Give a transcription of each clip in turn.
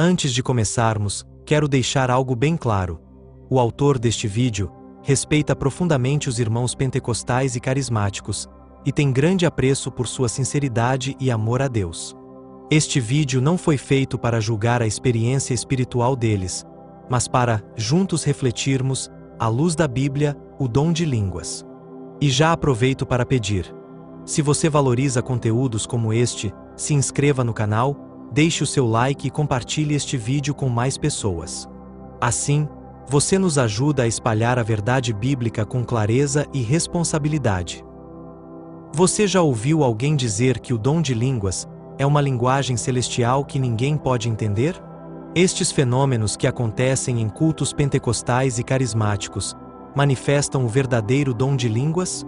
Antes de começarmos, quero deixar algo bem claro. O autor deste vídeo respeita profundamente os irmãos pentecostais e carismáticos, e tem grande apreço por sua sinceridade e amor a Deus. Este vídeo não foi feito para julgar a experiência espiritual deles, mas para, juntos, refletirmos, à luz da Bíblia, o dom de línguas. E já aproveito para pedir: se você valoriza conteúdos como este, se inscreva no canal, deixe o seu like e compartilhe este vídeo com mais pessoas. Assim, você nos ajuda a espalhar a verdade bíblica com clareza e responsabilidade. Você já ouviu alguém dizer que o dom de línguas é uma linguagem celestial que ninguém pode entender? Estes fenômenos que acontecem em cultos pentecostais e carismáticos manifestam o verdadeiro dom de línguas?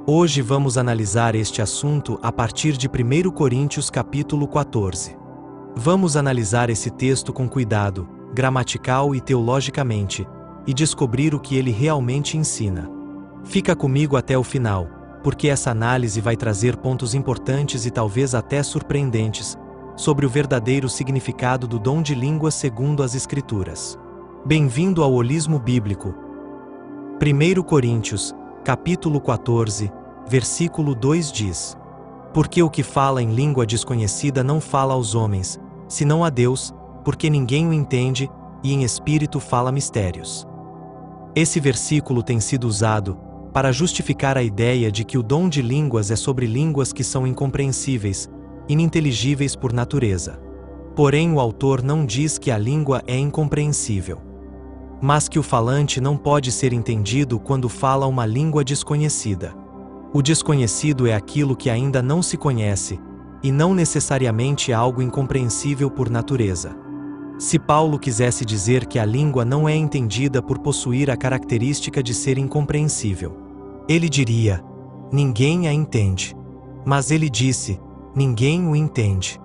Hoje vamos analisar este assunto a partir de 1 Coríntios capítulo 14. Vamos analisar esse texto com cuidado, gramatical e teologicamente, e descobrir o que ele realmente ensina. Fica comigo até o final, porque essa análise vai trazer pontos importantes e talvez até surpreendentes sobre o verdadeiro significado do dom de línguas segundo as Escrituras. Bem-vindo ao Holismo Bíblico. 1 Coríntios, capítulo 14, versículo 2 diz: Porque o que fala em língua desconhecida não fala aos homens, senão a Deus, porque ninguém o entende, e em espírito fala mistérios. Esse versículo tem sido usado para justificar a ideia de que o dom de línguas é sobre línguas que são incompreensíveis, ininteligíveis por natureza. Porém, o autor não diz que a língua é incompreensível, mas que o falante não pode ser entendido quando fala uma língua desconhecida. O desconhecido é aquilo que ainda não se conhece, e não necessariamente algo incompreensível por natureza. Se Paulo quisesse dizer que a língua não é entendida por possuir a característica de ser incompreensível, ele diria: ninguém a entende. Mas ele disse: ninguém o entende.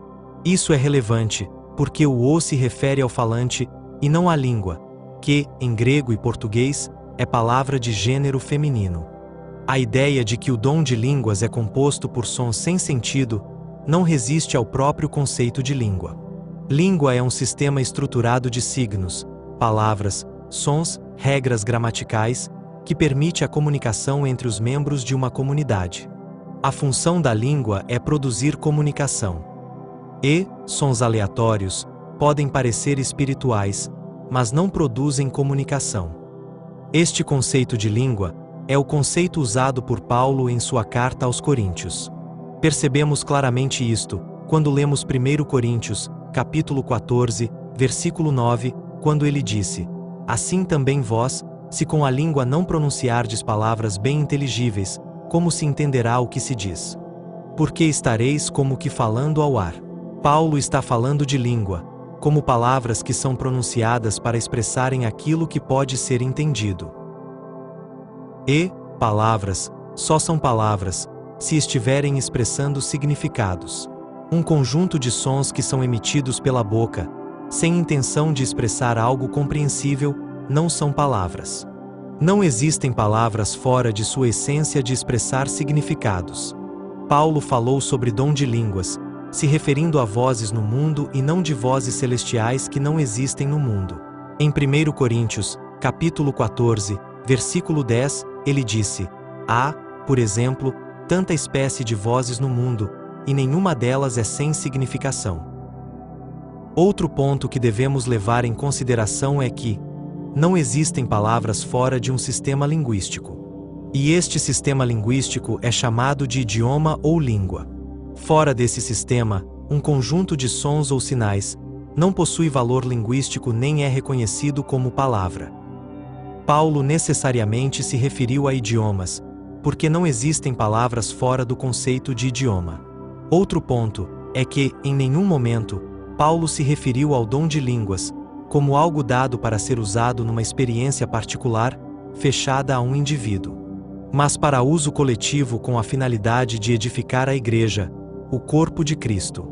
Isso é relevante, porque o "o" se refere ao falante, e não à língua, que, em grego e português, é palavra de gênero feminino. A ideia de que o dom de línguas é composto por sons sem sentido não resiste ao próprio conceito de língua. Língua é um sistema estruturado de signos, palavras, sons, regras gramaticais, que permite a comunicação entre os membros de uma comunidade. A função da língua é produzir comunicação. E sons aleatórios podem parecer espirituais, mas não produzem comunicação. Este conceito de língua é o conceito usado por Paulo em sua carta aos Coríntios. Percebemos claramente isto quando lemos 1 Coríntios, capítulo 14, versículo 9, quando ele disse: Assim também vós, se com a língua não pronunciardes palavras bem inteligíveis, como se entenderá o que se diz? Porque estareis como que falando ao ar. Paulo está falando de língua, como palavras que são pronunciadas para expressarem aquilo que pode ser entendido. E palavras só são palavras se estiverem expressando significados. Um conjunto de sons que são emitidos pela boca, sem intenção de expressar algo compreensível, não são palavras. Não existem palavras fora de sua essência de expressar significados. Paulo falou sobre dom de línguas, se referindo a vozes no mundo e não de vozes celestiais que não existem no mundo. Em 1 Coríntios, capítulo 14, versículo 10, ele disse: Há, por exemplo, tanta espécie de vozes no mundo, e nenhuma delas é sem significação. Outro ponto que devemos levar em consideração é que não existem palavras fora de um sistema linguístico. E este sistema linguístico é chamado de idioma ou língua. Fora desse sistema, um conjunto de sons ou sinais não possui valor linguístico nem é reconhecido como palavra. Paulo necessariamente se referiu a idiomas, porque não existem palavras fora do conceito de idioma. Outro ponto é que, em nenhum momento, Paulo se referiu ao dom de línguas como algo dado para ser usado numa experiência particular, fechada a um indivíduo, mas para uso coletivo com a finalidade de edificar a igreja, o corpo de Cristo.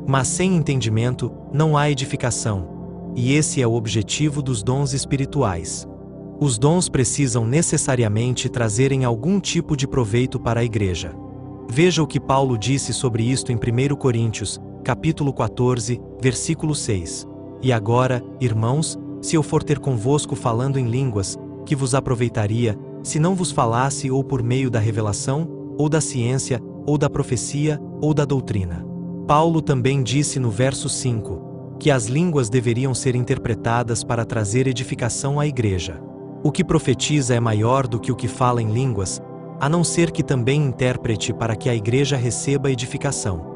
Mas sem entendimento, não há edificação, e esse é o objetivo dos dons espirituais. Os dons precisam necessariamente trazerem algum tipo de proveito para a igreja. Veja o que Paulo disse sobre isto em 1 Coríntios, capítulo 14, versículo 6. E agora, irmãos, se eu for ter convosco falando em línguas, que vos aproveitaria, se não vos falasse ou por meio da revelação, ou da ciência, ou da profecia, ou da doutrina. Paulo também disse no verso 5, que as línguas deveriam ser interpretadas para trazer edificação à igreja. O que profetiza é maior do que o que fala em línguas, a não ser que também interprete para que a igreja receba edificação.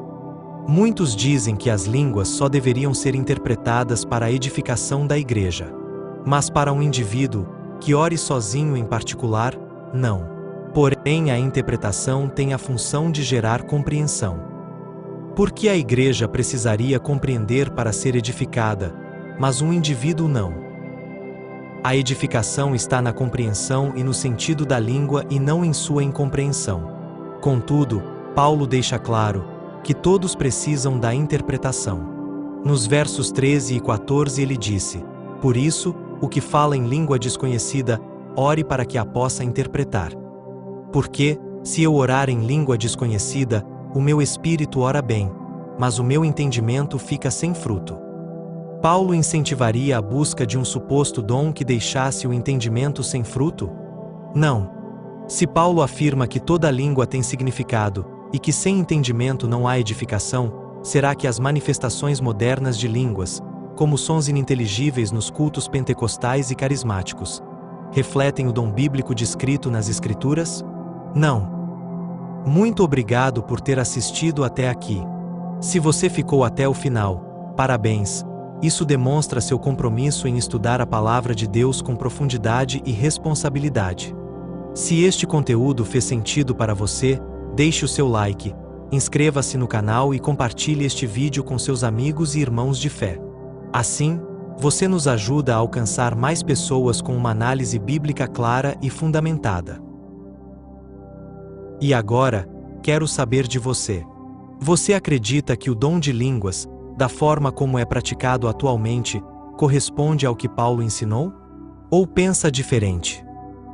Muitos dizem que as línguas só deveriam ser interpretadas para a edificação da igreja. Mas para um indivíduo, que ore sozinho em particular, não. Porém, a interpretação tem a função de gerar compreensão. Por que a igreja precisaria compreender para ser edificada, mas um indivíduo não? A edificação está na compreensão e no sentido da língua e não em sua incompreensão. Contudo, Paulo deixa claro que todos precisam da interpretação. Nos versos 13 e 14 ele disse: por isso, o que fala em língua desconhecida, ore para que a possa interpretar. Porque, se eu orar em língua desconhecida, o meu espírito ora bem, mas o meu entendimento fica sem fruto. Paulo incentivaria a busca de um suposto dom que deixasse o entendimento sem fruto? Não. Se Paulo afirma que toda língua tem significado, e que sem entendimento não há edificação, será que as manifestações modernas de línguas, como sons ininteligíveis nos cultos pentecostais e carismáticos, refletem o dom bíblico descrito nas Escrituras? Não. Muito obrigado por ter assistido até aqui. Se você ficou até o final, parabéns. Isso demonstra seu compromisso em estudar a palavra de Deus com profundidade e responsabilidade. Se este conteúdo fez sentido para você, deixe o seu like, inscreva-se no canal e compartilhe este vídeo com seus amigos e irmãos de fé. Assim, você nos ajuda a alcançar mais pessoas com uma análise bíblica clara e fundamentada. E agora, quero saber de você. Você acredita que o dom de línguas, da forma como é praticado atualmente, corresponde ao que Paulo ensinou? Ou pensa diferente?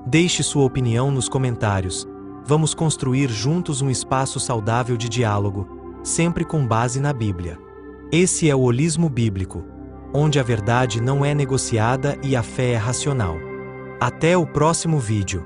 Deixe sua opinião nos comentários. Vamos construir juntos um espaço saudável de diálogo, sempre com base na Bíblia. Esse é o Holismo Bíblico, onde a verdade não é negociada e a fé é racional. Até o próximo vídeo.